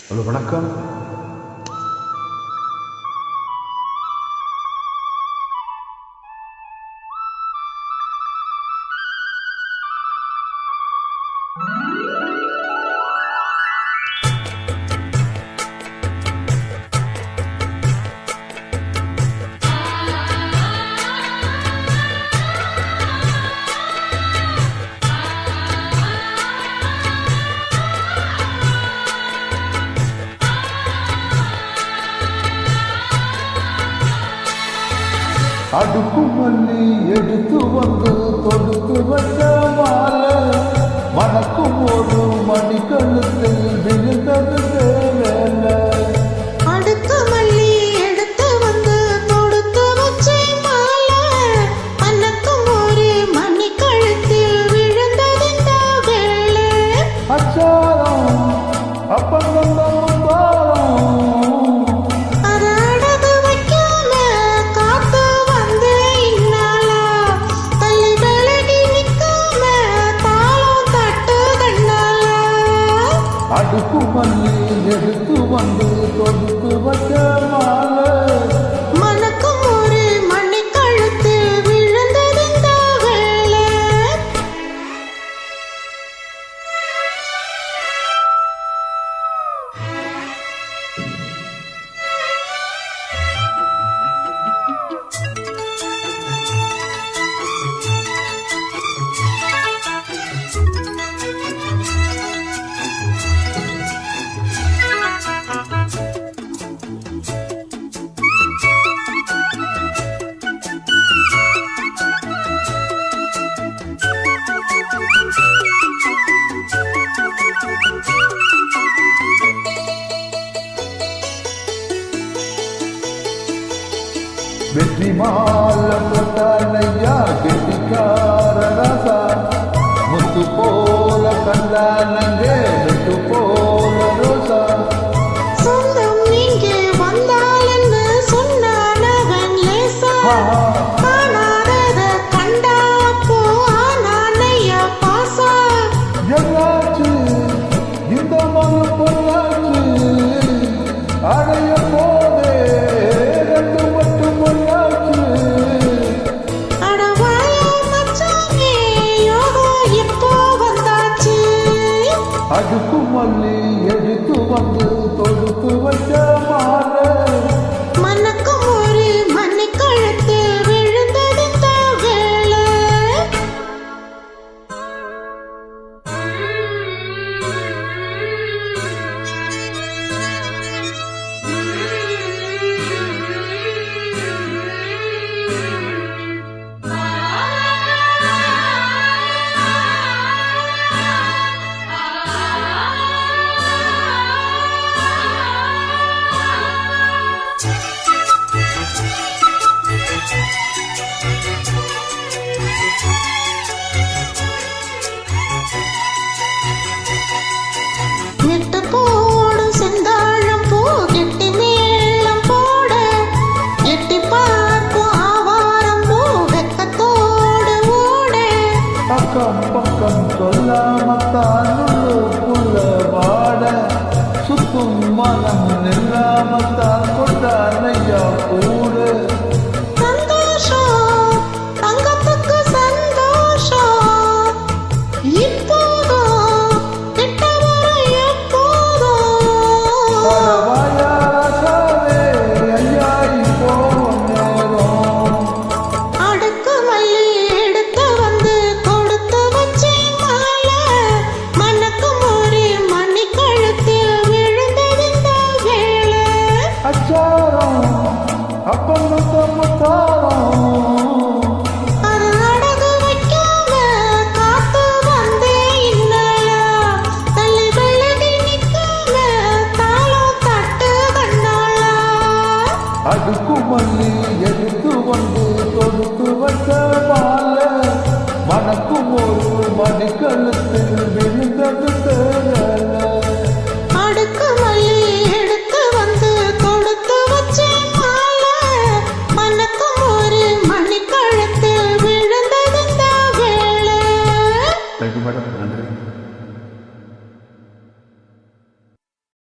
Hello வணக்கம். அடுக்கு மல்லி எடுத்து வந்து தொடுத்து வச்ச மாலை மணக்கும் ஒரு மணிக்கழுத்தில் விழுந்தது வேலை. அடுக்கு மல்லி எடுத்து வந்து தொடுத்து வச்ச மாலை மணக்கும் ஒரு மணிக்கழுத்தில் விழுந்தது வேலை. அச்சாரம் அப்பந்தம் அடுக்கு மல்லி எடுத்து வந்து தொடுத்து வச்ச மாலை மணக்கும் ஒரு மணிக்கழுத்தில் விழுந்தது வேலை. வெற்றி மாலை போட்டாலையா கெட்டிக்கார ராசா முத்து போல கண்டானங்கே வெட்டு போல ரோசா. சொந்தம் நீங்கே வந்தாலன்னு சொன்னானவன் லேசா காணாதத கண்டாப்போ ஆனானையா பாசா. என்னாச்சு இந்த மது பொன்னாச்சு அடைய போதே ரெண்டு மட்டும் பொன்னாச்சு. அடவாயோ மச்சானே யோகம் இப்போ வந்தாச்சு. அடுக்கு மல்லி எடுத்து வந்து தொடுத்து வச்ச மாலை மணக்கும் ஒரு மணிக்கழுத்தில் விழுந்தது வேலை. நெட்டு போடும் செந்தாழம் பூ கெட்டி மேளம் போட எட்டி பார்க்கும் ஆவாரம் பூ வெக்கத்தோடு ஓட. பக்கம் பக்கம் சொல்லாமத்தான் புள்ள வாட சுத்தும் மனம் நில்லாமத்தான் கொண்டானையா கூட.